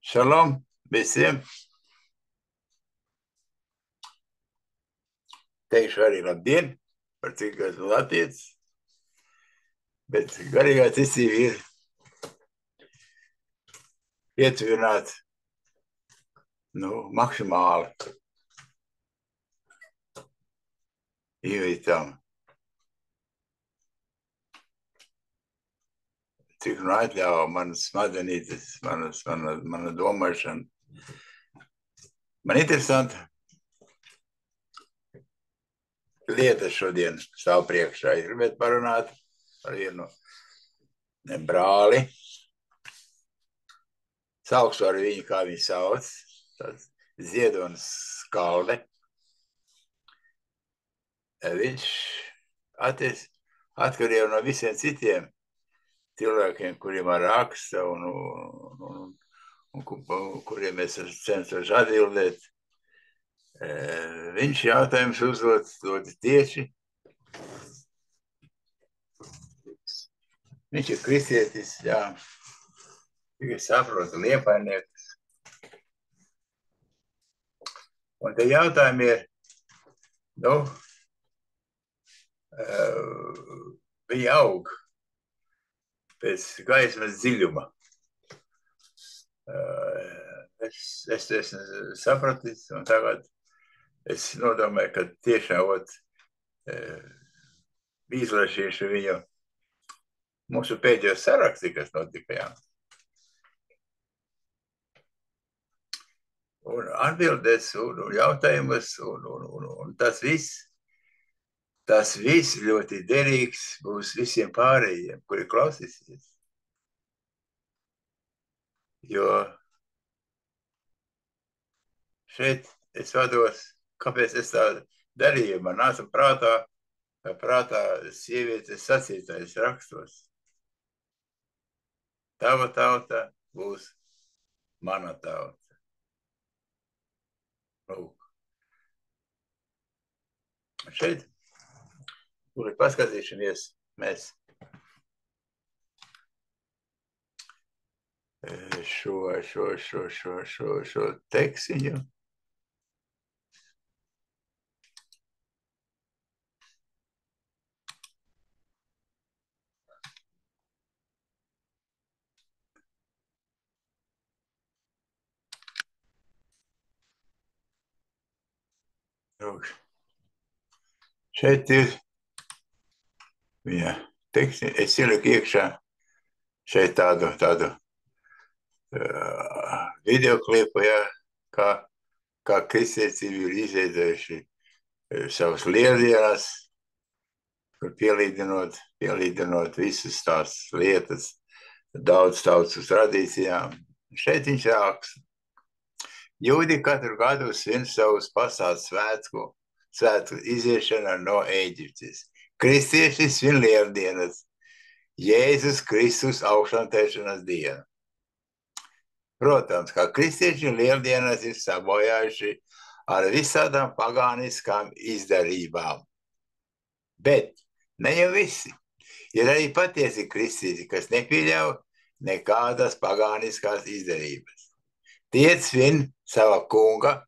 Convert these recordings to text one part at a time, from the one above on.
Šalom visiem. Teikšu arī labdien, par cik esmu latviečs, bet garīgā ticība ir ietuvināta maksimāli īvītām. Cik nu atļauj manas smadzenītes, mana domāšana. Man interesanti lieta šodien stāv priekšā. Es gribētu parunāt par vienu brāli. Saukšu ar viņu, kā viņu sauc, tāds Ziedonis Skalde. Viņš atkarīja no visiem citiem cilvēkiem, kuriem ar raksta un kuriem es censos atbildēt. Viņš jautājums uzdod ļoti tieši. Viņš ir kristietis, jā. Tikai saprotu, liepainieks. Un te jautājumi ir, viņi aug pēc gaismas dziļuma. Es sapratis, un tagad es nodomāju, ka tiešām izlasīšu viņu mūsu pēdējo saraksti, kas notika. Jā. Un atbildēs un jautājumus, un tas viss ļoti derīgs būs visiem pārējiem, kuri klausīsies. Jo šeit es vados, kāpēc es tā darīju. Man nāca prātā sievietes sacītais rakstos. Tava tauta būs mana tauta. Lūk. Šeit, kur paskatīšamies mēs šo tekstiņu. Šeit ir viņa teksti. Es ieliku iekšā šeit tādu videoklipu, ja, kā kristietība ir izveidojuši savas lieldienas, kur pielīdinot visas tās lietas, daudz tautas tradīcijām. Šeit viņš raksta. Jūdi katru gadu svin savus pasaules svētku iziešanu no Ēģiptes. Kristieši svin lieldienas, Jēzus Kristus augšantēšanas dienu. Protams, kā kristieši lieldienas ir sabojājuši ar visādām pagāniskām izdarībām. Bet ne jau visi. Ir arī patiesi kristieši, kas nepieļauj nekādas pagāniskās izdarības. Tie svin sava kunga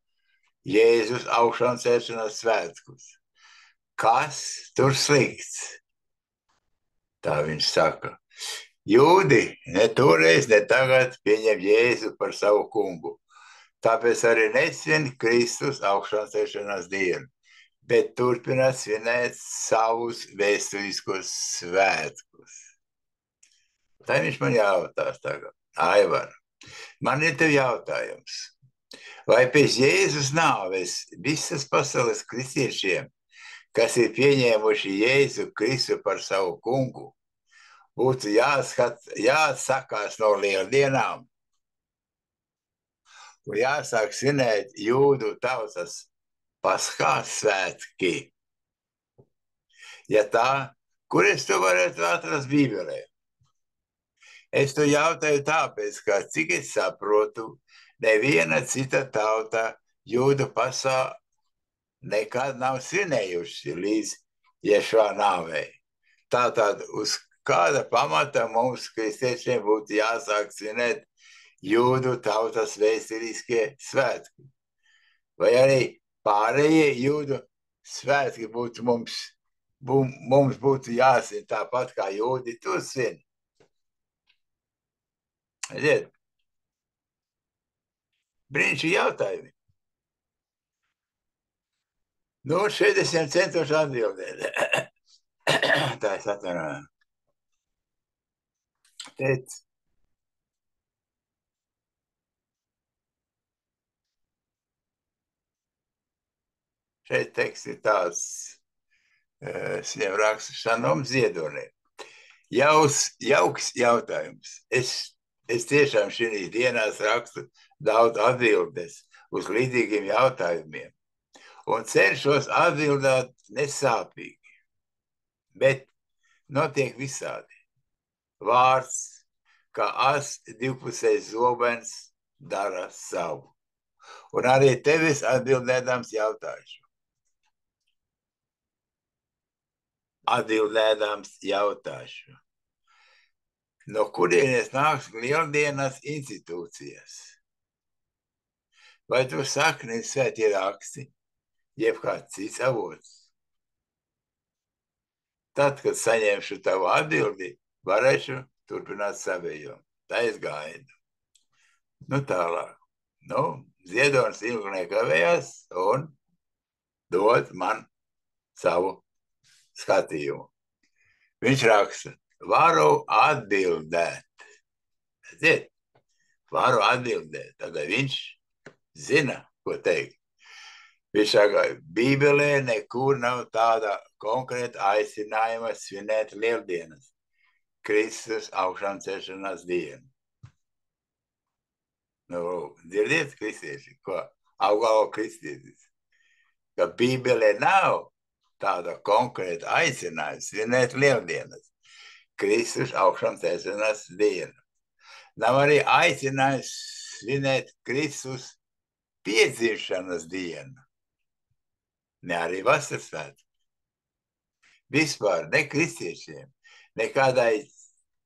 Jēzus augšantēšanas svētkus. Kas tur slikts? Tā viņš saka. Jūdi ne toreiz, ne tagad pieņem Jēzu par savu kungu. Tāpēc arī nesvin Kristus augšantēšanas dienu, bet turpina svinēt savus vēsturiskos svētkus. Tā viņš man jautās tagad. Aivar, man ir tev jautājums. Vai pēc Jēzus nāves visas pasaules kristiešiem, kas ir pieņēmuši Jēzu Kristu par savu kungu, būtu jāatsakās no lieldienām un jāsāk svinēt jūdu tautas paskās svētki? Ja tā, kur es to varētu atrast Bībelē? Es to jautāju tāpēc, ka cik es saprotu, neviena cita tauta jūdu pasaulē nekad nav svinējuši līdz Ješua nāvei. Tātad uz kāda pamata mums kristiešiem būtu jāsāk svinēt jūdu tautas vēsturiskie svētki. Vai arī pārējie jūdu svētki būtu mums būtu jāsvin tāpat kā jūdi to svin. Redziet, brīnišķīgi jautājumi. Nu, šeit es centos atbildēt. Tā es atvainoju. Teic. Šeit teksts ir tāds, viņam raksta Šanom Ziedonē. Jauks jautājums. Es tiešām šīs dienās rakstu daudz atbildes uz līdzīgiem jautājumiem un cenšos atbildēt nesāpīgi, bet notiek visādi. Vārds, kā divpusējs zobens, dara savu. Un arī tevis atbildēdams jautāšu. No kurienes nāks lieldienas institūcijas? Vai tu sakni svētie raksti, jeb kāds cits avots? Tad, kad saņemšu tavu atbildi, varēšu turpināt savējo. Tā es gaidu. Nu tālāk. Ziedons ilgi nekavējās un dod man savu skatījumu. Viņš raksta, varu atbildēt. Ziet, varu atbildēt. Tad viņš zina, ko teikt. Viņš saka, Bībelē nekur nav tāda konkrēta aicinājuma svinēt lieldienas, Kristus augšām celšanās dienu. Dzirdiet, kristieši, ko augalo kristietis, ka Bībelē nav tāda konkrēta aicinājuma svinēt lieldienas, Kristus augšām celšanās dienu. Nav arī aicinājums svinēt Kristus piedzimšanas dienu. Ne arī vasaras svētki. Vispār ne kristiešiem, nekādai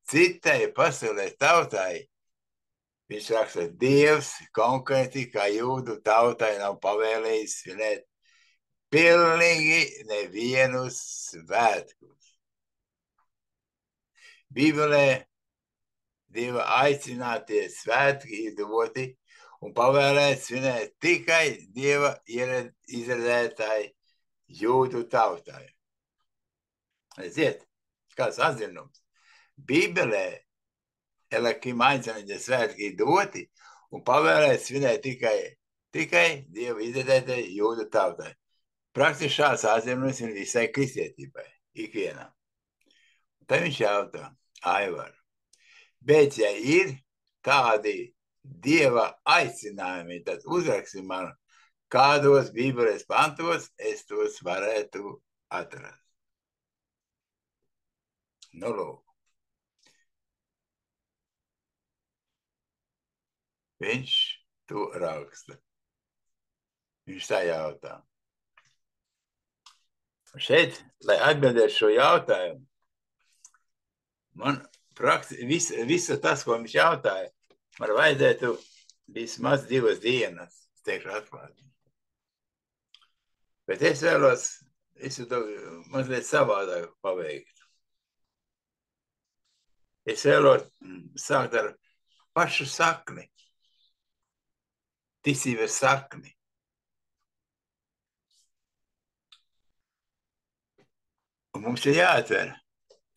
citai pasaulē tautai. Viņš raksta, Dievs konkrēti kā jūdu tautai nav pavēlējis svinēt pilnīgi nevienus svētkus. Bībelē Dieva aicinātie svētki izdevoti un pavēlēt svinēt tikai Dieva izredzētāji jūdu tautai. Redziet, kāds atzinums. Bībelē Elakim aicinātie svētki doti un pavēlēt svinēt tikai Dieva izredzētāji jūdu tautai. Praktiski šāds atzinums ir visai kristietībai, ikvienam. Tad viņš jautā, Aivar, bet ja ir tādi Dieva aicinājumi, tad uzraksti man, kādos Bībeles pantos es tos varētu atrast. Lūk. Viņš to raksta. Viņš tā jautā. Šeit, lai atbildētu šo jautājumu, man visu tas, ko viņš jautāja, man vajadzētu vismaz 2 dienas, es teikšu atklāti. Bet es vēlos visu to mazliet savādāk paveikt. Es vēlos sākt ar pašu sakni, ticības sakni. Un mums ir jāatver,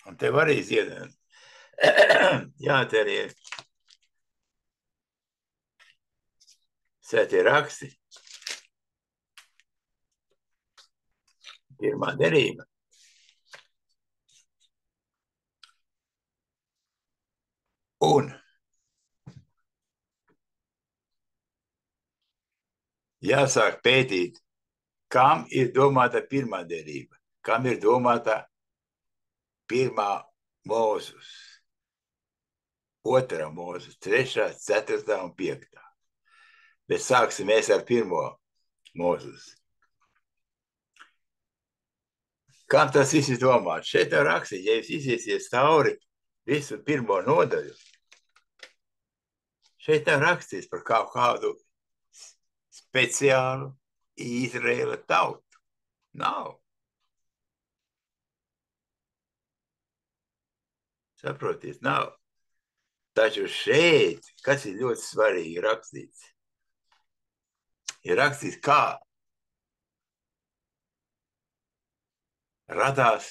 un tev arī ziedot, jāatver ir svētie raksti. Pirmā derība. Un jāsāk pētīt, kam ir domāta pirmā derība, kam ir domāta pirmā Mūzus, 2. Mūzus, 3., 4. un 5. Bet sāksim mēs ar 1. Mūzus. Kam tas viss ir domāts? Šeit ir rakstīts, ja jūs iziesiet cauri visu 1. nodaļu, Šeit nav rakstīts par kaut kādu speciālu Izraēla tautu. Nav. Saprotiet, nav. Taču šeit, kas ir ļoti svarīgi rakstīts, ir rakstīts, kā radās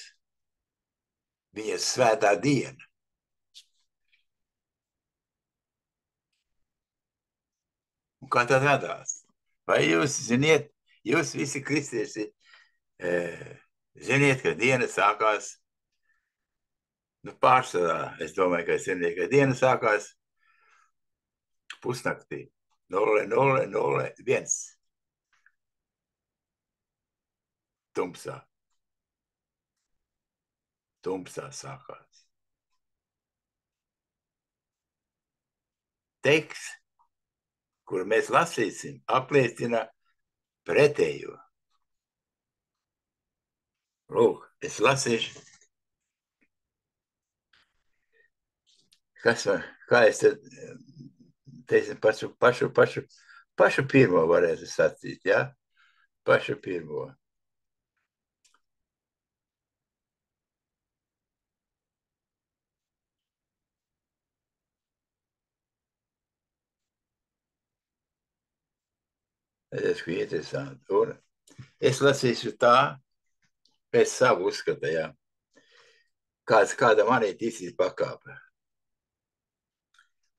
viņa svētā diena. Un kā tā radās? Vai jūs ziniet, jūs visi kristieši ziniet, ka diena sākās, pārsvarā, es domāju, ka ziniet, ka diena sākās pusnaktī. 00:01. Tumsā. Tumsā sākās. Teksts, kuru mēs lasīsim, apliecina pretējo. Lūk, es lasīšu, kā es teiksim, pašu pirmo varētu sacīt, ja? Pašu pirmo. Tas ir interesanti. Un es lasīšu tā, pēc savu uzskata, ja? Kāda man ir ticības pakāpe.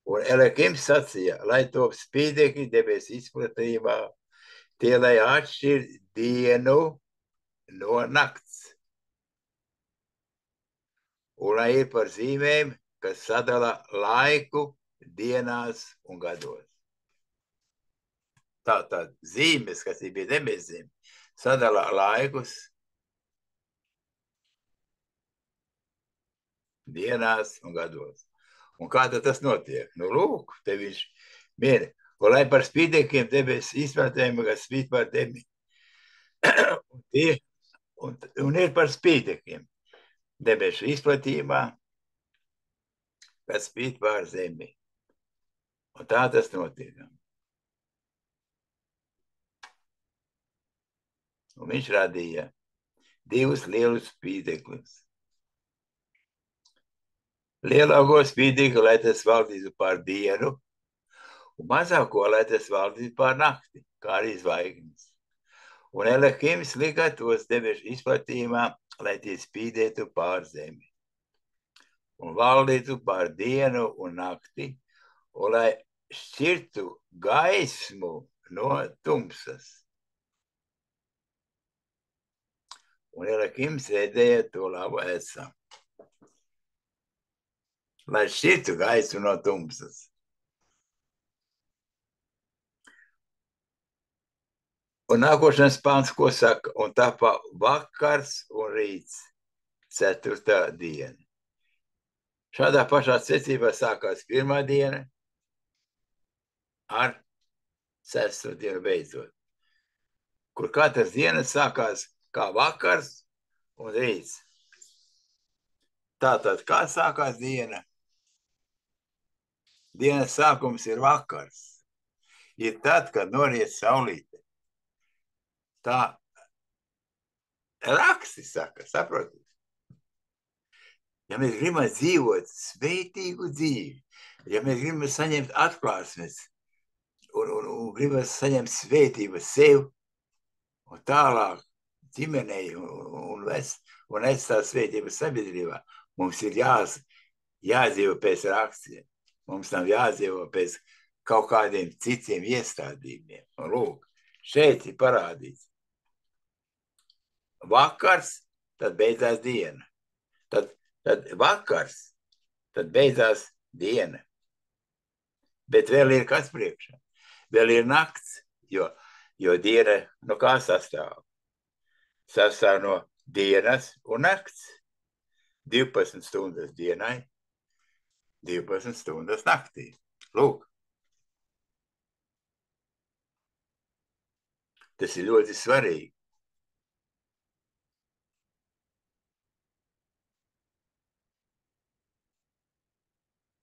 Un Elekims sacīja, lai top spīdekļi debes izplatījumā, tie, lai atšķir dienu no nakts. Un lai ir par zīmēm, kas sadala laiku dienās un gados. Tātad zīmes, kas ir bija debesīm, sadala laikus dienās un gados. Un kā tad tas notiek? Nu, lūk, te viņš mīra. Un lai par spīdekļiem debes izpratējumi, kas spīd par demi. un ir par spīdekļiem debešu izplatījumā, kas spīd pār zemi. Un tā tas notiek. Un viņš radīja divus lielus spīdekļus. Lielāko spīdekli, lai tas valdītu pār dienu, un mazāko, lai tas valdītu pār nakti, kā arī zvaigznes. Un Elekims lika tos debešu izplatījumā, lai tie spīdētu pār zemi. Un valdītu pār dienu un nakti, un lai šķirtu gaismu no tumsas. Un Elekims redzēja to labu esam. Lai šķirtu gaismu no tumsas. Un nākošais pāns, ko saka, un tāpā vakars un rīts, 4. diena. Šādā pašā secībā sākās pirmā diena ar 6. dienu beidzot, kur katras dienas sākās kā vakars un rīts. Tātad, kā sākās diena? Dienas sākums ir vakars. Ir tad, kad noriet saulīte. Tā raksti saka, saprotiet? Ja mēs gribam dzīvot svētīgu dzīvi, ja mēs gribam saņemt atklāsmes un gribam saņemt svētību sev un tālāk ģimenei un es tā svētību sabiedrībā, mums ir jādzīvo pēc rakstiem. Mums nav jādzīvo pēc kaut kādiem citiem iestādījumiem. Un lūk, šeit ir parādīts. Vakars, tad beidzās diena. Tad vakars, tad beidzās diena. Bet vēl ir kas priekšā. Vēl ir nakts, jo diena no kā sastāv? Sastāv no dienas un nakts. 12 stundas dienai, 12 stundas naktī. Lūk. Tas ir ļoti svarīgi.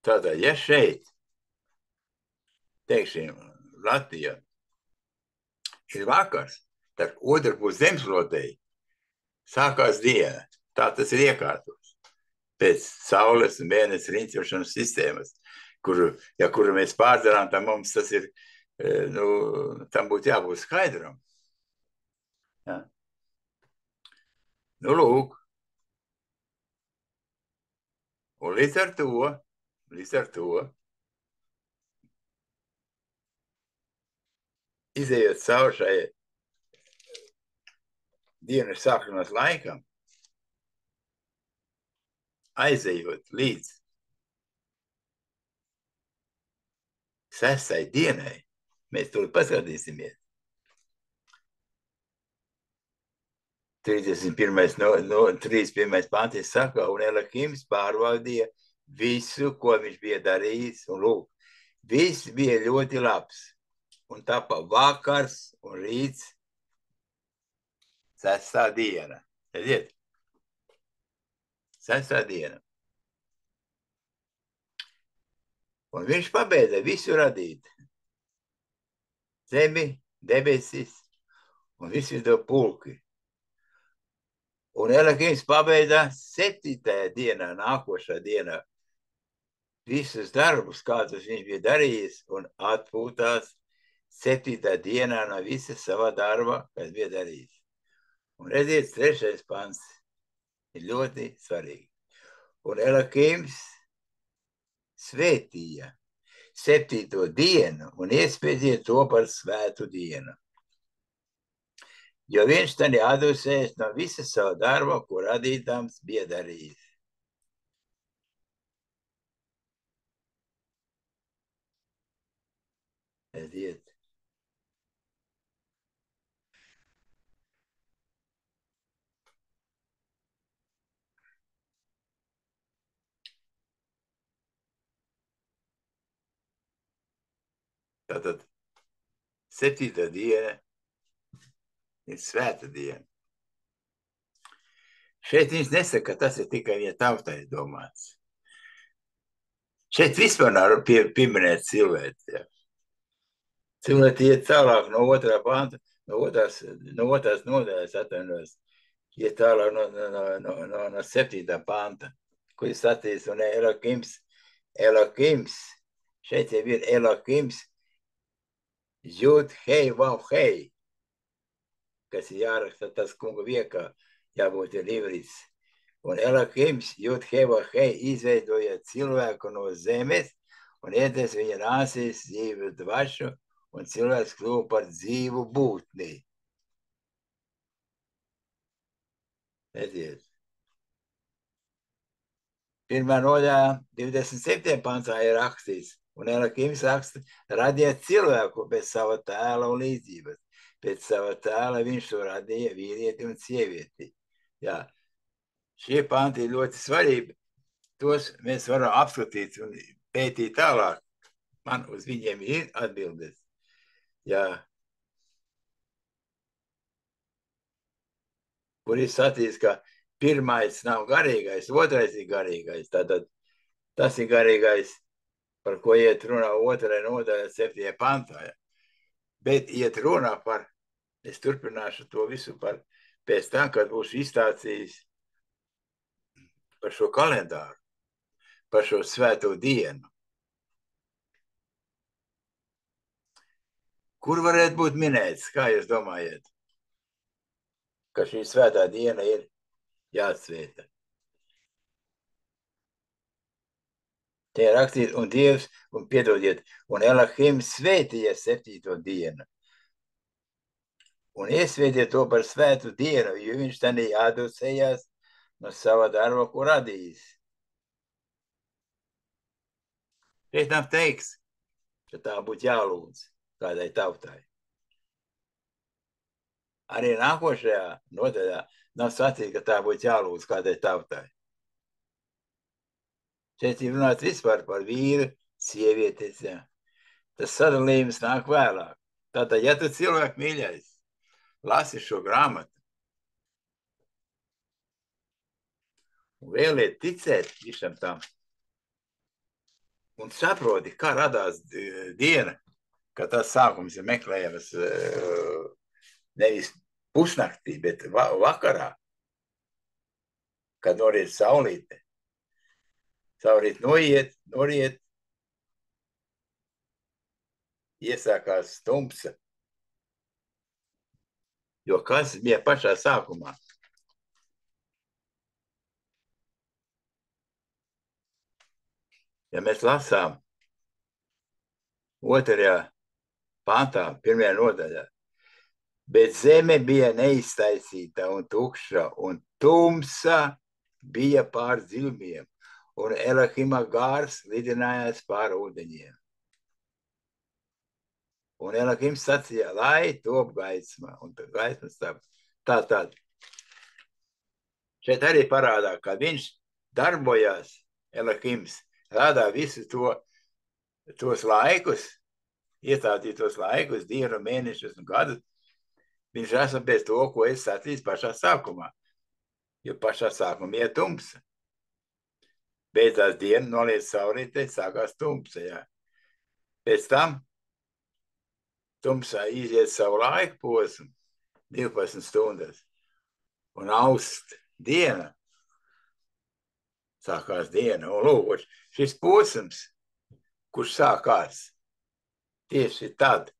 Tātad, ja šeit teiksim, Latvijā ir vakars, tad otra puse zemslodei sākās diena. Tā tas ir iekārtots. Pēc saules un mēnesi riņķošanas sistēmas, kuru mēs pārdarām, tad mums tas ir, tam būtu jābūt skaidram. Ja? Nu, lūk. Un līdz ar to, izējot cauri šai dienas sākšanas laikam, aizejot līdz 6. dienai, mēs to paskatīsimies. 31. pantis saka, un Elikims pārvaldīja visu, ko viņš bija darījis, un lūk, viss bija ļoti labs, un tapa vakars un rīts 6. diena. Redziet? 6. diena. Un viņš pabeidza visu radīt. Zemi, debesis un visu to pulki. Un Elikims pabeidza 7. dienā, nākošā dienā, visus darbus, kādus viņš bija darījis, un atpūtās 7. dienā no visa sava darba, kas bija darījis. Un redziet, 3. pants ir ļoti svarīgi. Un Elikims svētīja 7. dienu un iespēdīja to par svētu dienu. Jo viņš tad atdusēs no visa savu darbu, ko radītams bija darījis. Redziet. Tātad 7. diena ir svēta diena. Šeit viņš nesaka, ka tas ir tikai viņa tautai domāts. Šeit vispār nav pieminēt cilvēci. Ja. Cilvēki iet tālāk no 2. panta, no otras nodaļas atvainojas, iet tālāk no 7. panta, kur ir sacīts, un Elikims, šeit jau ir Elikims, Jud, hei, vav, hei, kas ir jāraksta tas kunga viekā, jābūt ir ivrīts. Un Elikims, Jud, hei, vav, hei, izveidoja cilvēku no zemes un iedes viņa nāsīs dzīvu dvašu, un cilvēks kļuva par dzīvu būtni. Redziet. 1. nodaļā 27. pantā ir rakstīts, un Elikims raksta, radiet cilvēku pēc sava tēla un līdzības. Pēc sava tēla viņš to radīja vīrieti un sievieti. Jā, šie panti ir ļoti svarīgi. Tos mēs varam apskatīt un pētīt tālāk. Man uz viņiem ir atbildes. Jā. Kur ir sacīts, ka pirmais nav garīgais, otrais ir garīgais. Tātad tas ir garīgais, par ko iet runā 2. nodaļa 7. pantā. Bet iet runā par, es turpināšu to visu par pēc tam, kad būšu izstāstījis par šo kalendāru, par šo svēto dienu. Kur varētu būt minēts, kā jūs domājat, ka šī svētā diena ir jāsvēta? Te ir rakstīts, un Dievs, un piedodiet, un Elikims svētīja 7. dienu. Un iesvētīja to par svētu dienu, jo viņš tādā atdusējās no sava darba, ko radījis. Šeit nav teiks, ka tā būtu jālūdz kādai tautai. Arī nākošajā nodaļā nav sacīts, ka tā būtu jālūdz kādai tautai. Šeit ir runāts vispār par vīru, sievietes. Ja. Tas sadalījums nāk vēlāk. Tātad, ja tu cilvēku mīļais, lasi šo grāmatu un vēliet ticēt visam tam un saproti, kā radās diena, ka tas sākums ir meklējams nevis pusnaktī, bet vakarā, kad noriet saulīte. Saulīt noriet, iesākās tumsa. Jo kas bija pašā sākumā? Ja mēs lasām 2. pantā, 1. nodaļā, bet zeme bija neiztaisīta un tukša, un tumsa bija pār dziļumiem, un Elahima gārs lidinājās pār ūdeņiem. Un Elahims sacīja, lai top gaisma, un gaismas tā. Šeit arī parādā, ka viņš darbojās, Elahims, rādā visu tos laikus, iestādītos laikus, dienu, mēnešus un gadus. Viņš esam pēc to, ko es sacīju pašā sākumā. Jo pašā sākumā ir tumsa. Beidzās diena, noliec saulītē, sākās tumsa. Jā. Pēc tam tumsā iziet savu laiku posmu, 12 stundas, un aust diena. Sākās diena. Un lūk, šis posms, kurš sākās tieši tad,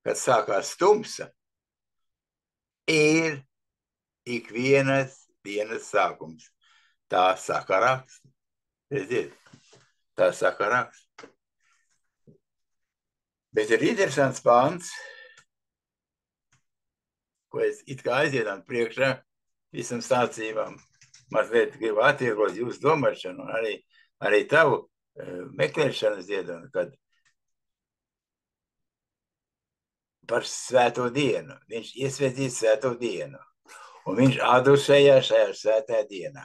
kad sākās tumsa, ir ikvienas dienas sākums. Tā saka raksts. Redziet, tā saka raksts. Bet ir interesants pāns, ko es it kā aiziedam priekšā visam stāstībām. Mazliet gribu atvieglot jūsu domāšanu, arī tavu meklēšanas dienu, kad par svēto dienu. Viņš iesvētīs svēto dienu. Un viņš atdusējās šajā svētā dienā.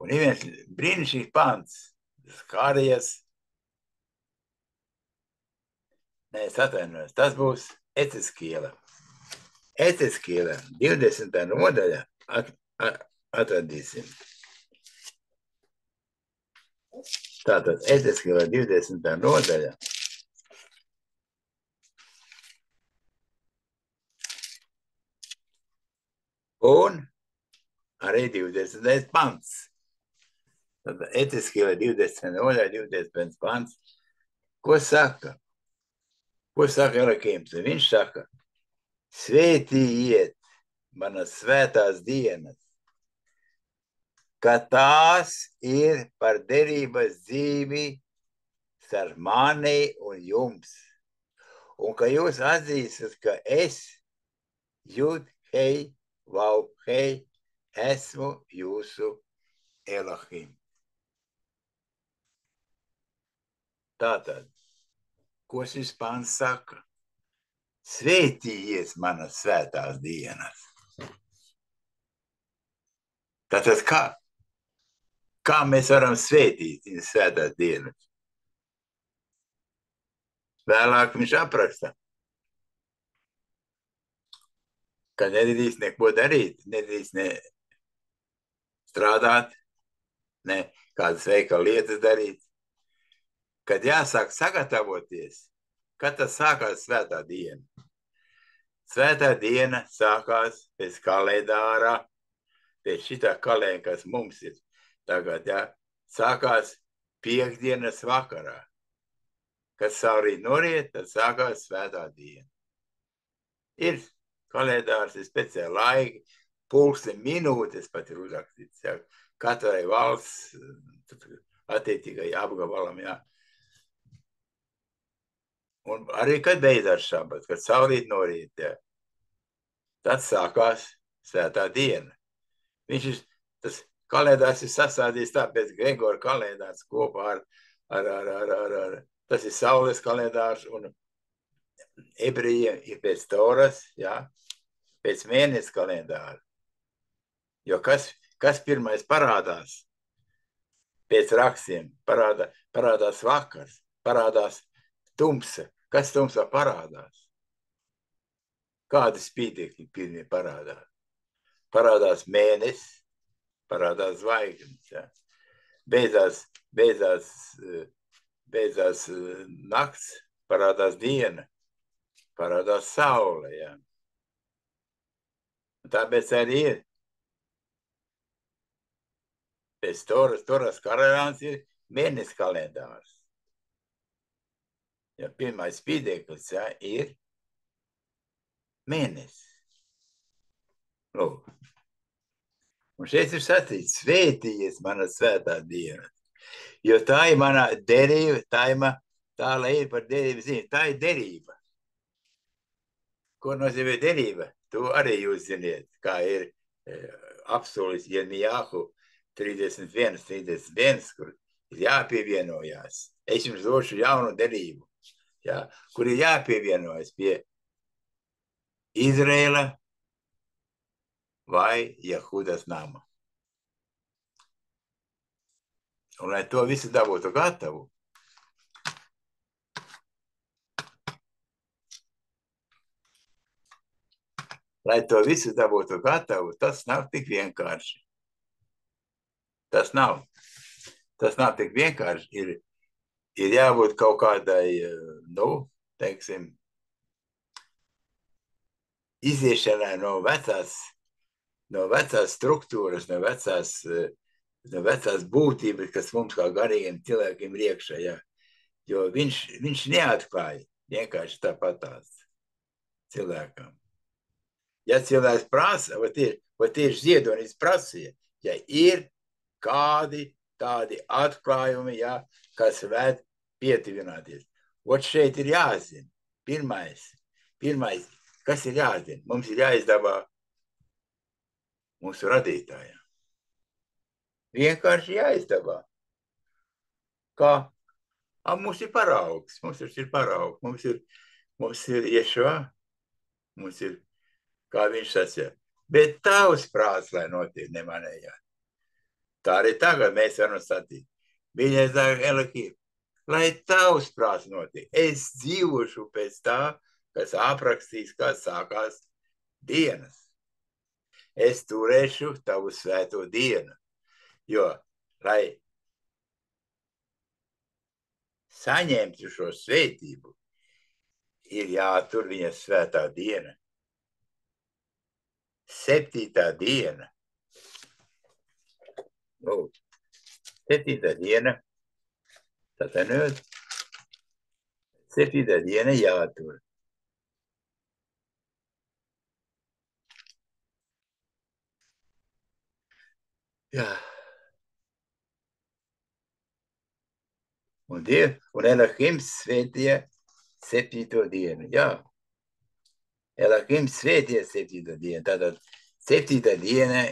Un ir viens brīnišķīgs pants, Skārijas. Nē, es atvainojos. Tas būs Eceskiela. Eceskiela 20. nodaļa atradīsim. Tātad Eceskiela 20. nodaļa. Un arī 20. pants. Tad Eceskiela 20. nodaļa, 20. pants. Ko saka? Ko saka Elahims? Viņš saka, svētījiet manas svētās dienas, ka tās ir par derības dzīvi starp mani un jums. Un ka jūs atzīstat, ka es, Jud, Hei, Vau, Hei, esmu jūsu Elahim. Tātad, ko šis pāns saka? Svētījies manas svētās dienas. Tātad kā mēs varam svētīt viņas svētās dienas? Vēlāk viņš apraksta, ka nedrīkst neko darīt, nedrīkst ne strādāt, ne kādas veikala lietas darīt. Kad jāsāk sagatavoties, kad tas sākās svētā diena. Svētā diena sākās pēc kalendārā, pēc šitā kalendāra, kas mums ir tagad, jā, sākās piekdienas vakarā. Kad saulīt noriet, tad sākās svētā diena. Ir kalendārs, ir speciāli laiki, pulksten minūtes pat ir uzrakstīts, jā, katrai valsts attiecīgai apgabalam, jā. Un arī, kad beidzās šabats, kad saulīt noriet, jā, tad sākās svētā diena. Tas kalendārs ir sasādījis tāpēc Gregora kalendārs kopā ar tas ir saules kalendārs un ebrejiem ir pēc Toras, jā, pēc mēnesis kalendāra. Jo kas pirmais parādās pēc rakstiem? Parādās vakars, parādās tumsa. Kas tumsā parādās? Kādi spīdekļi pirmie parādās? Parādās mēnesis, parādās zvaigznes. Ja? Beidzās beidzās nakts, parādās diena, parādās saule. Ja. Tāpēc arī ir. Pēc Toras kalendārs ir mēnesis kalendārs. Ja, pirmais spīdeklis ja, ir mēnesis. Lūk. Un šeit ir sacīts, svētījies mana svētā diena. Jo tā ir mana derība, tā lai ir par derību zīmi, tā ir derība. Ko nozīmē derība? To arī jūs ziniet, kā ir apsolis Jeremijāhu 31, kur ir jāpievienojās. Es jums došu jaunu derību, ja, kur ir jāpievienojas pie Izraēla vai Jahudas nama. Un lai to visu dabūtu gatavu, tas nav tik vienkārši. Tas nav tik vienkārši. Ir jābūt kaut kādai, teiksim, iziešanai no vecās struktūras, no vecās būtības, kas mums kā garīgiem cilvēkiem ir iekšā. Ja. Jo viņš neatklāja vienkārši tāpatās cilvēkam. Ja cilvēks prasa, vai tieši ziedonis prasīja, ja ir kādi tādi atklājumi, ja, kas vēd pietuvināties. Ot šeit ir jāzina. Pirmais, kas ir jāzina? Mums ir jāizdabā mūsu radītājiem. Vienkārši jāizdabā. Kā? Mums ir paraugs. Mums ir paraugs. Mums ir Ješua. Mums ir, kā viņš sacīja, bet tavs prāts, lai notiek, ne manējā. Tā arī tagad mēs varam sacīt. Viņa saka, Elohim, lai tavs prāts notiek. Es dzīvošu pēc tā, kas aprakstīs, kā sākās dienas. Es turēšu tavu svēto dienu. Jo, lai saņemtu šo svētību, ir jātur viņa svētā diena. 7. diena. 7. diena. Tātad 7. diena jātur. Jā. Un Elohim svētīja 7. dienu. Jā. Elohim svētīja 7. dienu. Tātad 7. diena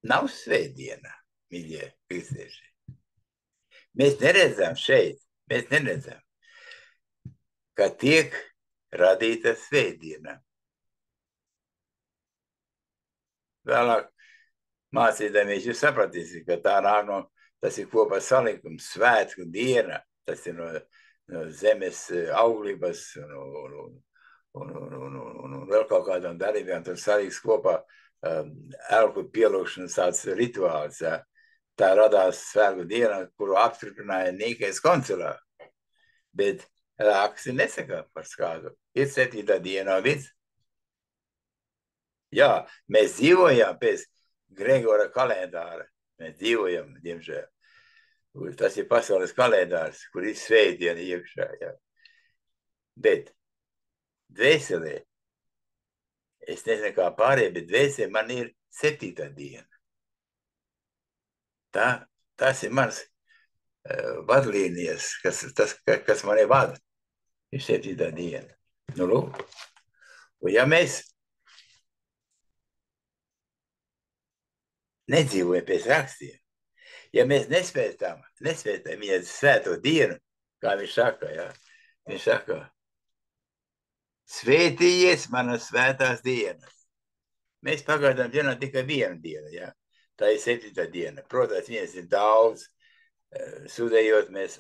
nav svētdiena, mīļie kristieši. Mēs neredzam šeit, ka tiek radīta svētdiena. Vēlāk mācīdamies, jūs sapratīsiet, ka tā nāk tas ir kopā salikums, svētku diena, tas ir no zemes auglības un vēl kaut kādām darībām, tur saliks kopā elku pielūgšanas tāds rituāls. Ja. Tā radās svētku diena, kuru apstiprināja Nīkais koncilā. Bet raksti nesaka par kādu. Ir 7. diena līdz. Jā, mēs dzīvojam pēc Gregora kalendāra. Mēs dzīvojam, diemžēl. Tas ir pasaules kalendārs, kur ir svētdiena iekšā. Jā. Bet dvēselē, es nezinu kā pārējie, bet dvēselē man ir 7. diena. Tas ir mans vadlīnijas, kas mani vada. Ir 7. diena. Nu, lūk. Un ja mēs nedzīvojam pēc rakstiem, ja mēs nespētām viņa svēto dienu, kā viņš saka, ja, viņš saka, svētījies manas svētās dienas. Mēs pagaidām zinām tikai vienu dienu, ja. Tā ir 7. diena. Protams, viens ir daudz, sudējot mēs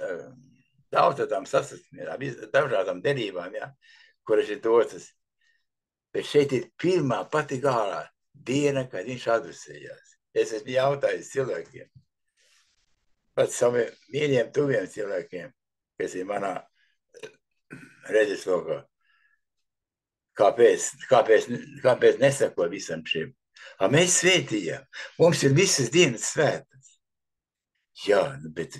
daudz tādām sasastamies, dažādām derībām, ja, kuras ir dotas. Bet šeit ir pirmā pati galā diena, kad viņš adresējās. Es esmu jautājis cilvēkiem, pat saviem mīļiem, tuviem cilvēkiem, kas ir manā redzeslokā. Kāpēc nesako visam šim? Mēs svētījām. Mums ir visas dienas svētas. Jā, bet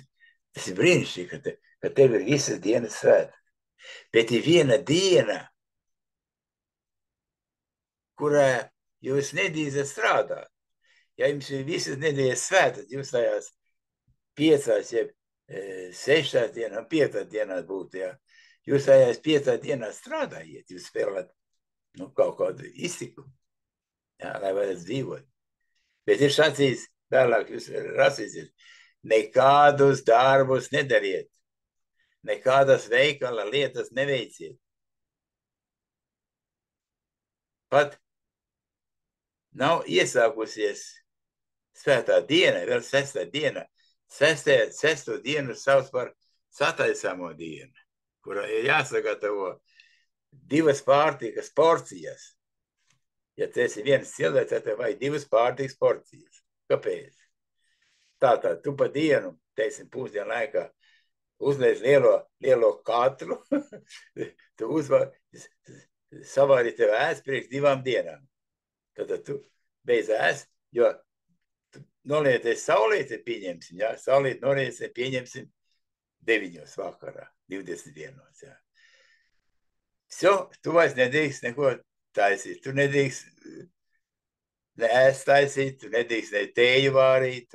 tas ir brīnišķīgi, ka tev ir visas dienas svētas. Bet ir viena diena, kurā jūs nedrīkstat strādāt. Ja jums ir visas nedēļas svētas, jūs tajās 5, jeb 6 dienās, 5 dienās būtu, ja. Jūs tajās 5 dienās strādājiet, jūs spēlēt kaut kādu iztiku, ja, lai varētu dzīvot. Bet ir sacīts, vēlāk jūs rasīsiet, nekādus darbus nedariet, nekādas veikala lietas neveiciet. Pat nav iesākusies svētā diena, vēl 6. diena. 6. dienu sauc par sataisāmo dienu, kurā ir jāsagatavo 2 pārtīkas porcijas. Ja tu esi viens cilvēks, tad tev vajag 2 pārtīkas porcijas. Kāpēc? Tātad tu pa dienu, teiksim, pusdienu laikā uzliec lielo katlu, tu savāri tev ēst priekš 2 dienām. Tad tu beidz ēst, jo nolieties saulīti, pieņemsim, jā, saulīti nolieties, pieņemsim 9 vakarā, 21. Jā. Tu vairs nedrīkst neko taisīt, tu nedrīkst ne ēst taisīt, tu nedrīkst ne tēju vārīt,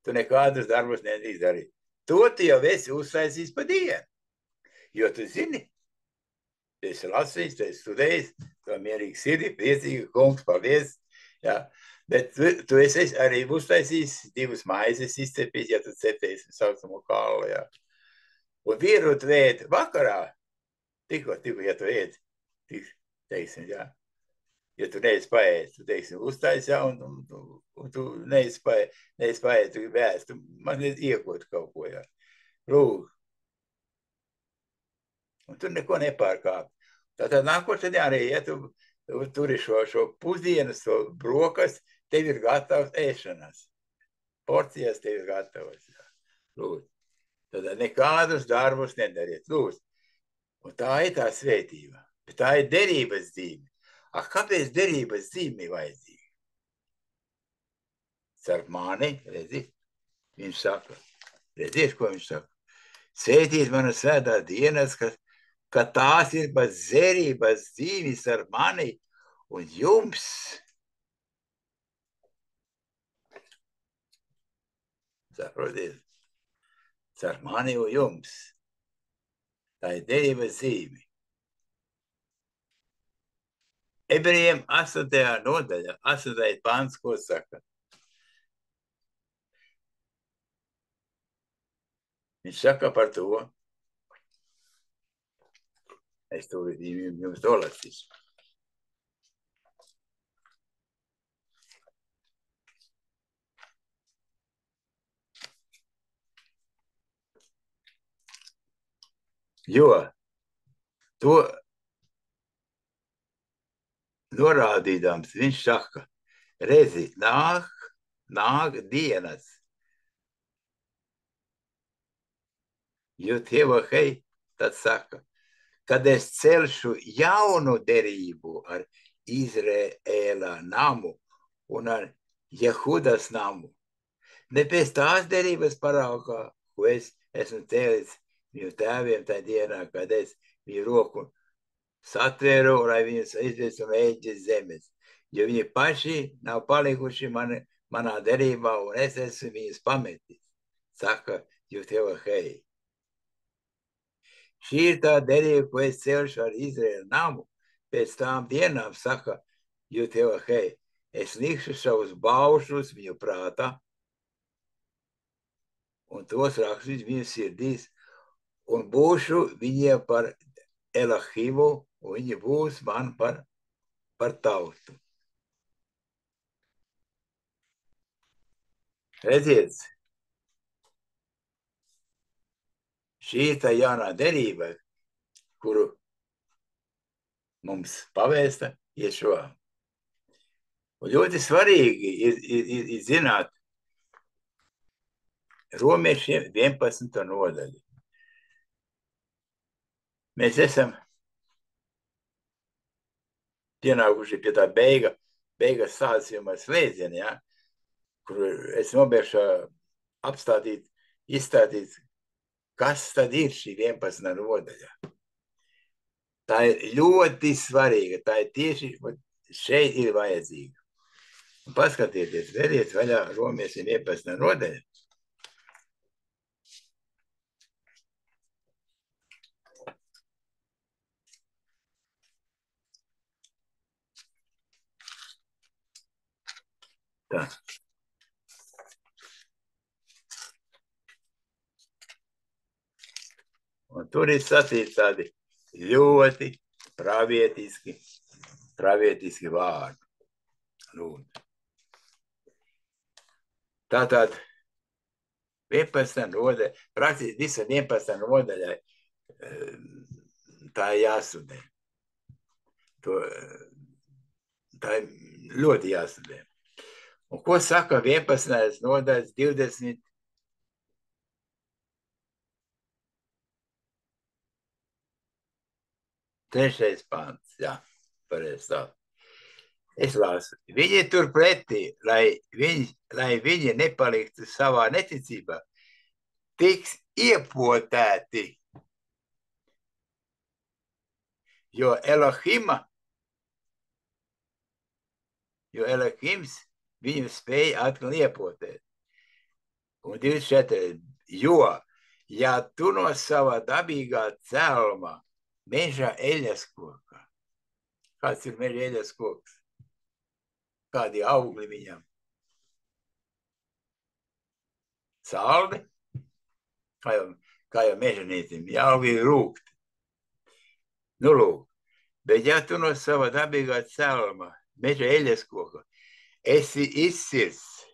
tu nekādus darbus nedrīkst darīt. To tu jau esi uztaisījis pa dienu, jo tu zini, tu esi lasījis, tu esi studējis, tu mierīgi sirdi, priecīgi, kungs, paldies, jā. Bet tu esi arī uztaisījis 2 maizes izcepījis, ja tu cepējies saucamo kālu, jā. Un vīru tu ēd vakarā, tikko, ja tu ēd, teiksim, jā. Ja tu neesi paēst, tu, teiksim, uztais, jā, un tu neesi paēst, tu vēst, tu man iekot kaut ko, jā. Lūk. Un tu neko nepārkāp. Tātad nākošais arī, ja tu tur ir šo pusdienas, to brokas, tev ir gatavs ēšanas. Porcijas tev ir gatavas. Lūdzu. Tad nekādus darbus nedariet. Lūdzu. Un tā ir tā svētība. Bet tā ir derības dzīve. Kāpēc derības dzīve ir vajadzīga? Starp mani, redzi, viņš saka. Redziet, ko viņš saka. Svētīt manas svētās dienas, ka tās ir bez dzerības dzīves ar mani un jums. Saprotiet? Ar mani un jums. Tā ir derības dzīve. Ebrejiem 8. nodaļa, 8. pants, ko saka? Viņš saka par to. Es to jums dolasīšu. Jo to norādīdams, viņš saka, redzi, nāk dienas, jo Tievahei tad saka, kad es celšu jaunu derību ar Izraēla namu un ar Jehudas namu. Ne pēc tās derības paraugā, ko es esmu cēlis viņu tēviem tajā dienā, kad es viņu roku satvēru, lai viņus izvestu no Ēģiptes zemes. Jo viņi paši nav palikuši manā derībā, un es esmu viņus pametis, saka Tievahei. Šī ir tā derība, ko es celšu ar Izraēlu namu. Pēc tām dienām, saka Tievahei, es likšu savus baušus viņu prātā, un tos rakstus viņu sirdīs, un būšu viņiem par Elahimu, un viņi būs man par tautu. Redziet, šī ir tā jaunā derība, kuru mums pavēsta Ješua. Un ļoti svarīgi ir zināt, romiešiem 11. nodaļu. Mēs esam pienākuši pie tā beigas sācījuma slēdziena, ja, kur es nobēršu izstādīt, kas tad ir šī 11. nodaļa. Tā ir ļoti svarīga. Tā ir tieši šeit ir vajadzīga. Un paskatieties, veriet vaļā romiešiem 11. nodaļa. Tā. Un tur ir sacīts tādi ļoti pravietiski vārdi. Lūdzu. Tātad 11. nodaļa, praktiski visa 11. nodaļai tā ir jāstudē. Tā ir ļoti jāstudē. Un ko saka 11. nodaļas 20? Trešais pants, jā, pareizi tā. Es lasu. Viņi turpretī, lai viņi nepaliktu savā neticībā, tiks iepotēti. Jo Elohims viņu spēja atkal iepotēt. Un 24. Jo, ja tu no sava dabīgā cēluma meža eļas koka, kāds ir meža eļas koks? Kādi augļi viņam? Saldi? Kā jau mežanītim, augļi ir rūkti. Nu, lūk, bet ja tu no sava dabīgā cēluma meža eļas koka esi izcirsts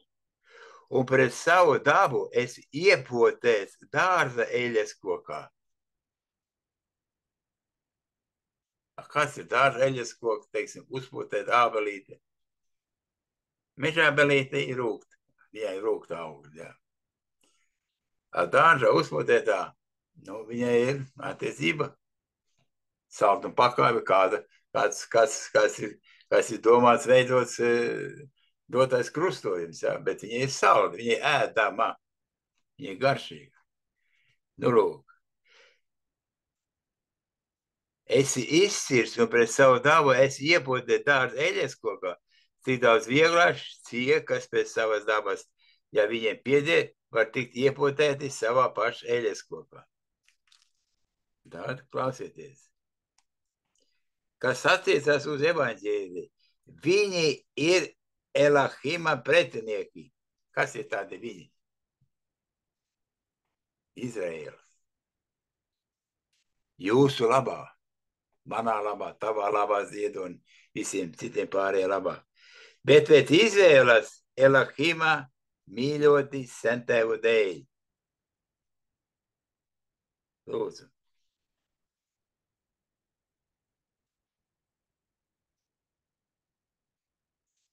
un pret savu dabu esi iepotēts dārza eļas kokā. Kas ir dārza eļas koks, teiksim, uzpotēt ābelīte? Meža ābelīte ir rūkta. Viņai ir rūkta augļi, jā. Dārza uzpotētā, nu, viņai ir attiecība salt un pakāpe kas ir domāts veidots dotais krustojums, jā, bet viņa ir salda, viņa ir ēdama, viņa ir garšīga. Nu, lūk. Esi izcirsts un pret savu dabu esi iepotēt dārza eļas kokā, cik daudz vieglāk tie, kas pēc savas dabas, ja viņiem pieder, var tikt iepotēti savā paša eļas kokā. Tātad klausieties. Kas attiecas uz evaņģēliju, viņi ir Elohima pretinieki. Kas ir tādi viņi? Izraēla. Jūsu labā, manā labā, tavā labā zied un visiem citiem pārējiem labā. Bet pēc Izraēlas Elohima mīļoti sentevu dēļ. Lūdzu.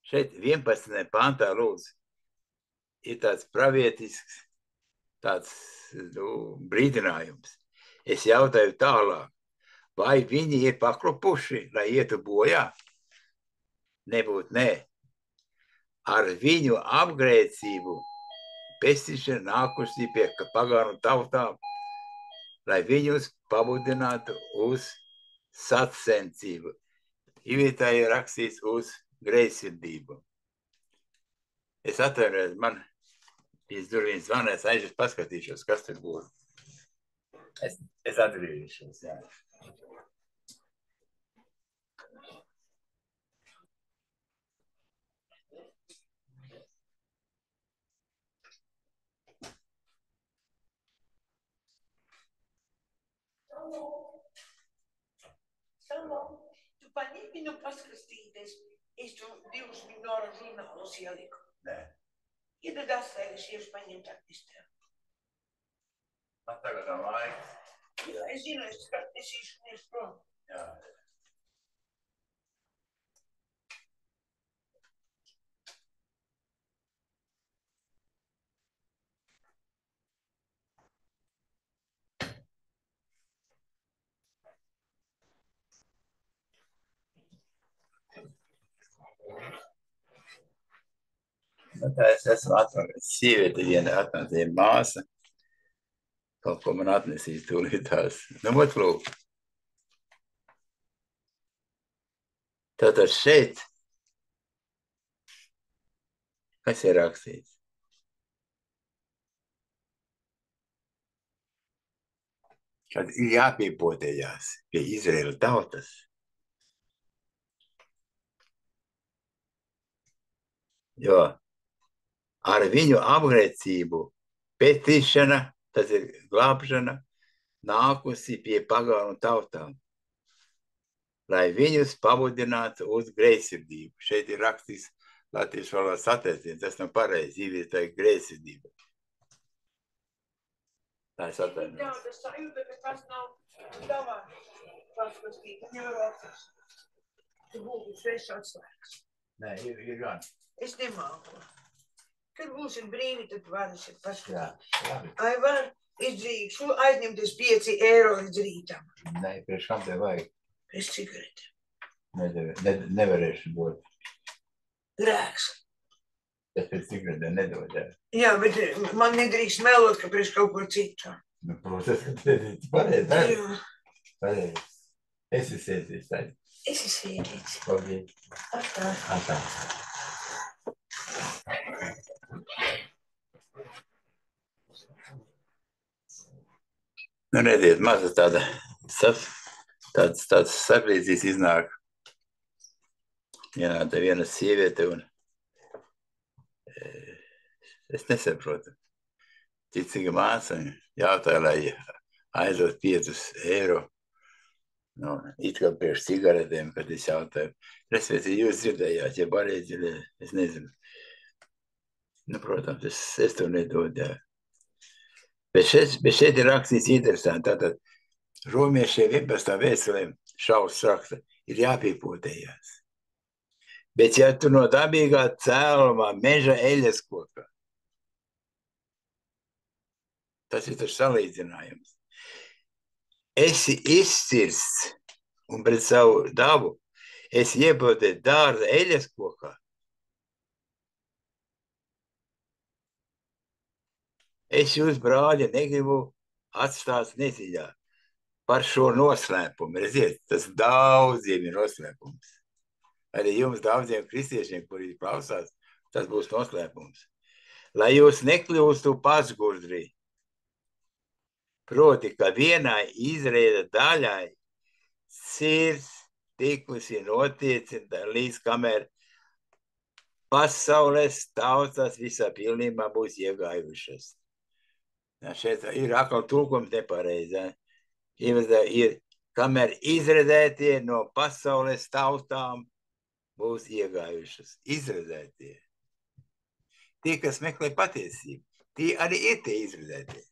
Šeit 11. pantā, lūdzu, ir tāds pravietisks brīdinājums. Es jautāju tālāk, vai viņi ir paklupuši, lai ietu bojā? Nebūt nē. Ar viņu apgrēcību pestīšana nākusi pie pagānu tautām, lai viņus pamudinātu uz sacensību. Ivitā ir rakstīts uz greizsirdību. Es atvainojos, man pēc durvīm zvanēs, aizes paskatīšos, kas tur būtu. Es atgriežos, jā. Tu paņēmi nu paskastīties, es tu 2 minūru žurnālus ieliku. Nē. Ja tad atslēgušies paņemt atnistē. Man tagad nav laiks. Jā, es zinu, es skatīšos prom. Jā. Nu, tā es esmu atnācis. Sieviete viena atnāca māsa. Kaut ko man atnesīs tūlītās. Nu, ot, lūk. Tātad šeit, kas ir rakstīts? Kad ir jāpiepotējās pie Izraēla tautas, jo ar viņu apgrēcību petīšana, tas ir glābšana, nākusi pie pagānu tautām, lai viņus pamudinātu uz greizsirdību. Šeit ir rakstīts latviešu valodas atteiciens, tas nav pareizi, īvietā ir greizsirdība. Tā es atvainojos. Jā, tas sajūta, ka tas nav tavā paskatīt. Nevar tu būtu svešs atslēgas. Nē, ir gan. Es nemāku. Kad būsim brīvi, tad varēsim paskatīt. Jā. Ai var izdrīkšu aizņemties 5 eiro līdz rītam. Nē, priekš kam tev vajag? Pēc cigareti. Nevarēšu dot. Grēks. Es pēc cigaretēm nedod, jā. Jā, bet man nedrīkst melot, ka priekš kaut ko citu. Nu, protams, ka tas pareizi. Jā. Pareizi. Esi sēdīts, tā. Esi sēdīts. Paldies. Atā. Atā. Nu, redziet, maza tāds saplīdzīs iznāk. Vienāda viena sieviete un es nesaprotu. Ticīga māsa jautāja, lai aizdot 5 eiro. Nu, it kā priekš cigaretēm, kad es jautāju. Respektīvi, jūs dzirdējāt, ja pareizi, es nezinu. Nu, protams, es to nedodu, jā. Bet šeit ir rakstīts interesanti. Tātad romiešiem 11. vēstulēm Šauls raksta, ir jāpiepotējās. Bet ja tu no dabīgā cēlumā meža eļas koka, tas ir tas salīdzinājums. Esi izcirsts un pret savu dabu esi iepotēt dārza eļas kokā. Es jūs, brāļi, negribu atstāt neziņā par šo noslēpumu. Redziet, tas daudziem ir noslēpums. Arī jums daudziem kristiešiem, kuri klausās, tas būs noslēpums. Lai jūs nekļūstu pašgudri. Proti, ka vienai Izraēla daļai sirds tikusi notiecināta līdz kamēr pasaules tautas visā pilnībā būs iegājušas. Šeit ir atkal tulkums nepareizi. Ir, kamēr izredzētie no pasaules tautām būs iegājušas. Izredzētie. Tie, kas meklē patiesību, tie arī ir tie izredzētie.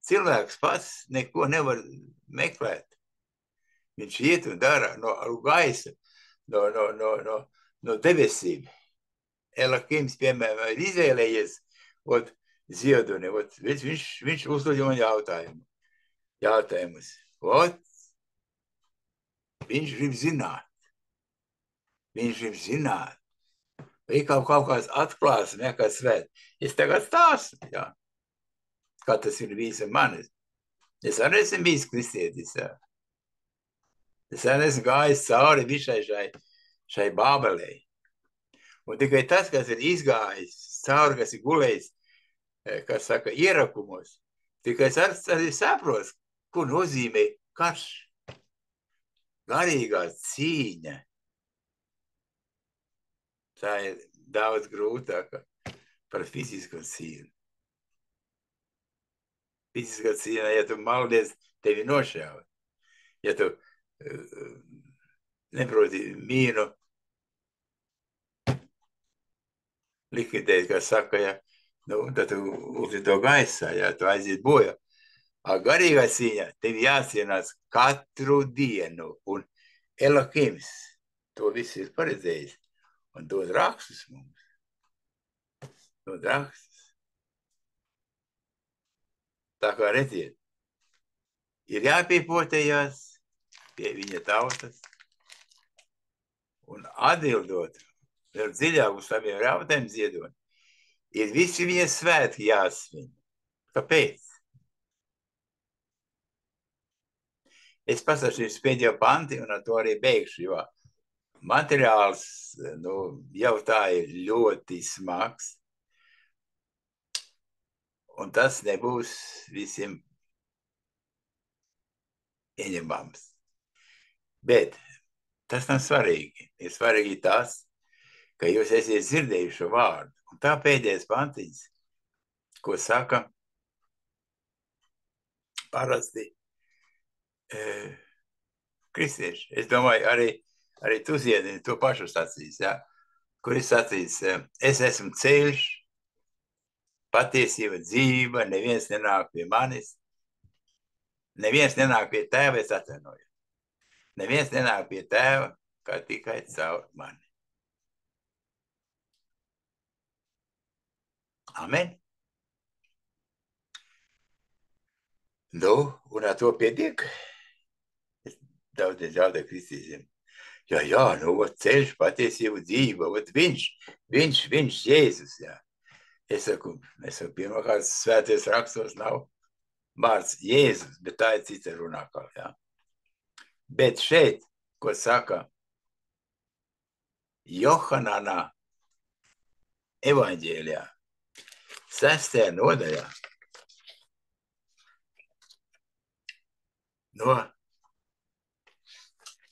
Cilvēks pats neko nevar meklēt. Viņš iet un dara no gaisa, no debesīm. Elakims, piemēram, ir izvēlējies ziedoni. Viņš uzdod man jautājumus. Viņš grib zināt. Vai kaut kāds atklāsme, kā svēt. Es tagad stāstu, jā. Kā tas ir bijis ar mani. Es arī esmu bijis kristietis, jā. Es arī esmu gājis cauri visai šai bābelei. Un tikai tas, kas ir izgājis cauri, kas ir gulējis, kas saka, ierakumos, tikai es arī saprotu, ko nozīmē karš. Garīgā cīņa. Tā ir daudz grūtāka par fizisko cīņu. Fiziskā cīņā, ja tu maldies, tevi nošāva. Ja tu neproti mīnu likvidēt, kā saka, ja, tad tu uzlido gaisā, ja tu aiziet bojā. Garīgā cīņā tevi jācīnās katru dienu, un Elohims to visu ir paredzējis. Un dod rakstus mums. Dod rakstus. Tā kā redziet, ir jāpiepotējās pie viņa tautas un atbildot vēl dziļāk uz saviem rautēm ziedot, ir visi viņa svētki jāsvin. Kāpēc? Es pastāstīšu pēdējo panti un ar to arī beigšu, jo materiāls jau tā ir ļoti smags, un tas nebūs visiem ieņemams. Bet tas nav svarīgi. Ir svarīgi tas, ka jūs esiet dzirdējuši šo vārdu. Un tā pēdējais pantiņas, ko saka parasti kristieši. Es domāju, arī tu ziedini to pašu sacīs, ja? Kur ir sacīs, es esmu ceļš, patiesība, dzīve, neviens nenāk pie manis, neviens nenāk pie tēva, es atvainoju. Neviens nenāk pie tēva, kā tikai caur mani. Amen. Un ar to pietiek. Daudz jautāju kristīšiem. Jā, ceļš, patiesība, dzīve, viņš, Jēzus, jā. Es saku, pirmkārt, svēties rakstos nav vārds Jēzus, bet tā ir cita runā kā, jā. Bet šeit, ko saka Johanana evaņģēlijā, 6. nodaļā, no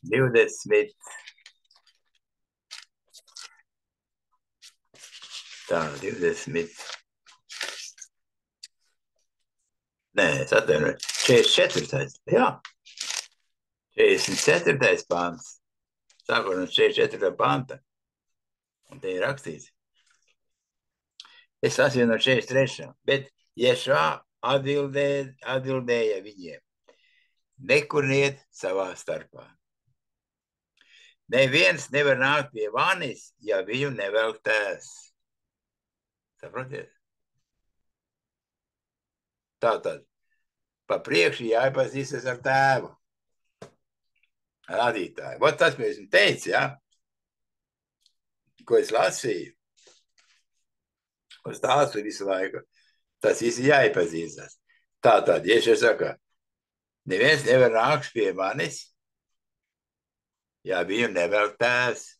20. Nē, es atvainoju, 44. Jā, 44. pāns, sākot no 44. panta, un te ir rakstīts. Es lasīju no 43. Bet Ješua atbildēja viņiem, nekuriet savā starpā. Neviens nevar nākt pie manis, ja viņu nevelk tēvs. Saprotiet? Tātad, pa priekšu jāiepazīstas ar tēvu. Radītāju. Vot tas mēs viņam teicu, ja? Ko es lasīju. Uz tādu visu laiku. Tas visi jāiepazīstas. Tātad, Jēzus saka, neviens nevar nākt pie manis, ja viņu nevelk tēvs.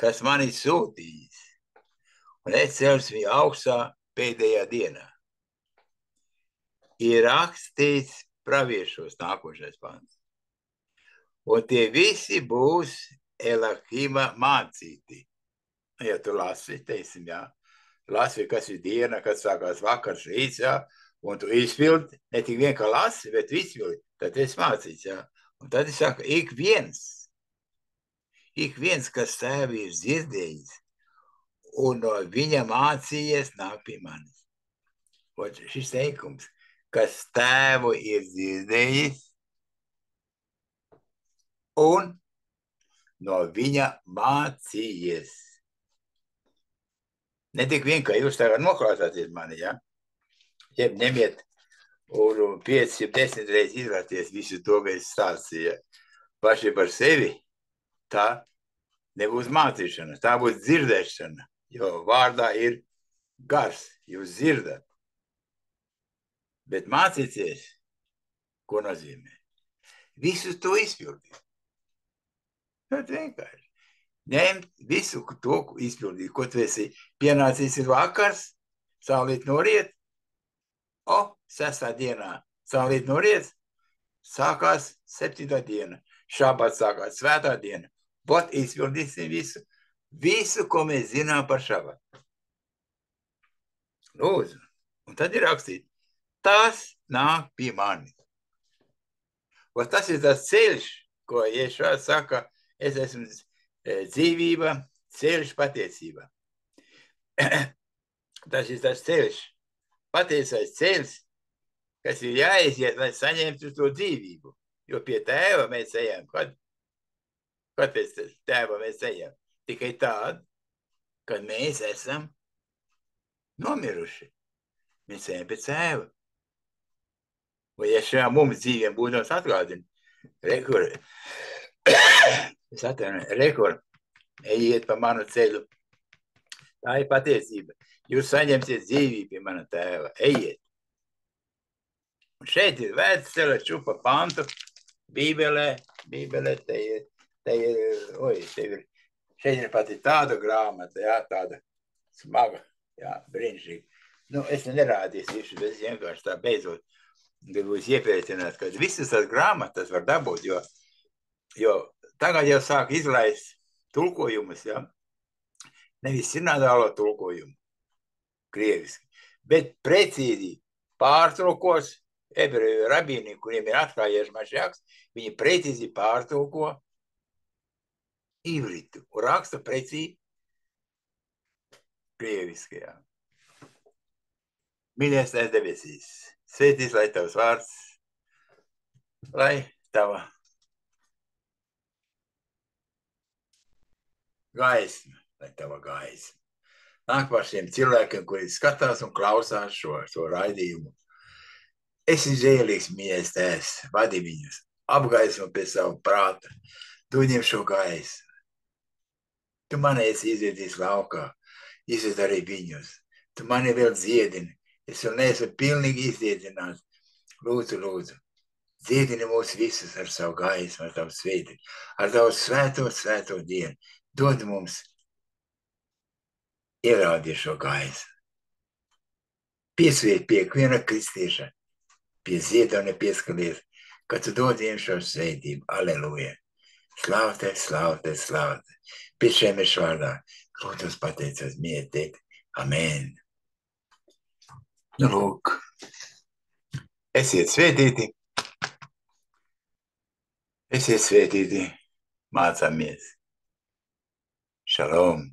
Kas mani sūtījis, un es celšu viņu augšā pēdējā dienā. Ir rakstīts praviešos nākošais pants. Un tie visi būs Elahima mācīti. Ja tu lasi, teiksim, jā. Lasi, kas ir diena, kad sākās vakars, rīts, jā. Un tu izpildi, ne tik vien, ka lasi, bet tu izpildi. Tad es mācīts, jā. Un tad es saku, ik viens, kas tēvu ir dzirdējis, un no viņa mācījies nāk pie manis. Un šis teikums, kas tēvu ir dzirdējis, un no viņa mācījies. Ne tik vien, ka jūs tagad noklausāties mani, ja? Jeb ņemiet un 5-10 reizes izvērties visu to, ka es stāstīju paši par sevi, tā nebūs mācīšana, tā būs dzirdēšana, jo vārdā ir gars, jūs dzirdat. Bet mācīties, ko nozīmē? Visu to izpildīt. Bet vienkārši. Ņemt visu to, ko izpildīt, ko tu esi pienācis ir vakars, saulīt noriet, 6. dienā saulīt noriet, sākās 7. diena, šabats sākās svētā diena, bet izpildīsim visu, ko mēs zinām par šabatu. Lūdzu, un tad ir rakstīt, tas nāk pie manis. Un tas ir tas ceļš, ko Ješua saka, es esmu dzīvība, ceļš, patiesība. Tas ir tas ceļš, patiesais ceļš, kas ir jāiziet, lai saņemtu to dzīvību. Jo pie tēva mēs ejam. Kad pēc tēva mēs ejam? Tikai tād, kad mēs esam nomiruši. Mēs ejam pēc tēva. Vai ja šajā mums dzīviem būdams atgādina, Es atvainoju, rekord, ejiet pa manu ceļu. Tā ir patiesība. Jūs saņemsiet dzīvību pie mana tēva. Ejiet. Un šeit ir vērts celēt šupa pantu. Bībelē, te ir, šeit ir pati tāda grāmata, jā, tāda smaga, jā, brīnišķīga. Nu, es nerādīšu, bet es vienkārši tā beidzot gribu jūs iepriecināt, ka visas tās grāmatas var dabūt, jo tagad jau sāk izlaist tulkojumus, jā. Nevis sinodālo tulkojumu, krieviski, bet precīzi pārtulkos ebreju rabīni, kuriem ir atklājies Mašiaks, viņi precīzi pārtulko ivritu un raksta precīzi krieviski, jā. Mīļais Tēvs debesīs, svētīts lai tavs vārds, lai tava gaisma, nāk par šiem cilvēkiem, kuri skatās un klausās šo raidījumu. Esi žēlīgs, mīļais Tēvs, vadi viņus, apgaismo pie savu prāta, dod viņiem šo gaismu. Tu mani esi izvedījis laukā, izved arī viņus. Tu mani vēl dziedini. Es vēl neesmu pilnīgi izdziedināts. Lūdzu, dziedini mūs visus ar savu gaismu, ar tavu svētību, ar tavu svēto dienu. Dod mums ierādīt šo gaismu. Piesviet pie ikviena kristieša, pie ziedona pieskalies, ka tu dod viņiem šo svētību. Aleluja! Slāvte! Pie šemeša vārdā. Lūdzu, pateicos, mīļie tēti. Amen! Nu, lūk, esiet svētīti, mācāmies. Šalom!